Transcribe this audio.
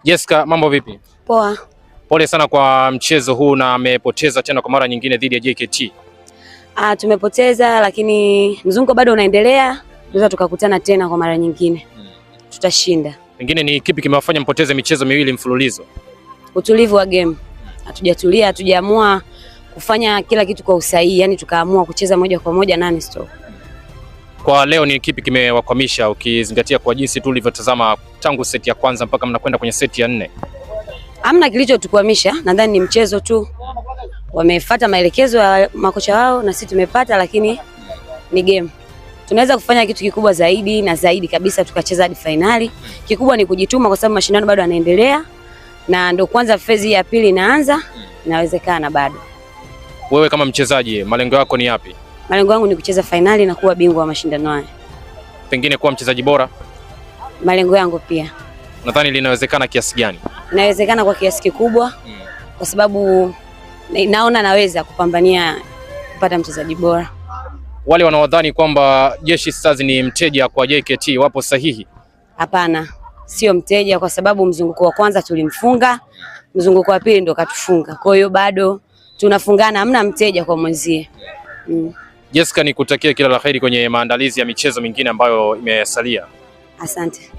Jessica, mambo vipi? Poa. Pole sana kwa mchezo huu na amepoteza tena kwa mara nyingine dhidi ya JKT. Tumepoteza lakini mzunguko bado unaendelea. Tunaweza tukakutana tena kwa mara nyingine. Tutashinda. Pengine ni kipi kimewafanya mpoteze michezo miwili mfululizo? Utulivu wa game. Hatujatulia, hatujaamua kufanya kila kitu kwa usahihi, yani tukaamua kucheza moja kwa moja non stop. Kwa leo ni kipi kimewakwamisha ukizingatia kwa jinsi tu ulivyotazama tangu seti ya kwanza mpaka mnakwenda kwenye seti ya 4? Hamna kilichotukwamisha, nadhani ni mchezo tu. Wamefuata maelekezo ya makocha wao na sisi tumepata, lakini ni game. Tunaweza kufanya kitu kikubwa zaidi na zaidi kabisa, tukacheza hadi finali. Kikubwa ni kujituma kwa sababu mashindano bado yanaendelea na ndio kwanza phase ya pili inaanza, inawezekana bado. Wewe kama mchezaji, malengo yako ni yapi? Malengo yangu ni kucheza finali na kuwa bingwa wa mashindano haya. Pengine kuwa mchezaji bora? Malengo yangu pia. Nadhani linawezekana kiasi gani? Inawezekana kwa kiasi kikubwa. Kwa sababu naona naweza kupambania kupata mchezaji bora. Wale wanaodhani kwamba Jeshi Stars ni mteja kwa JKT wapo sahihi? Hapana, sio mteja kwa sababu mzunguko wa kwanza tulimfunga, mzunguko wa pili ndo katufunga. Kwa hiyo bado tunafungana, hamna mteja kwa mwenzie. Jessica, nikutakia kila la heri kwenye maandalizi ya michezo mingine ambayo imesalia. Asante.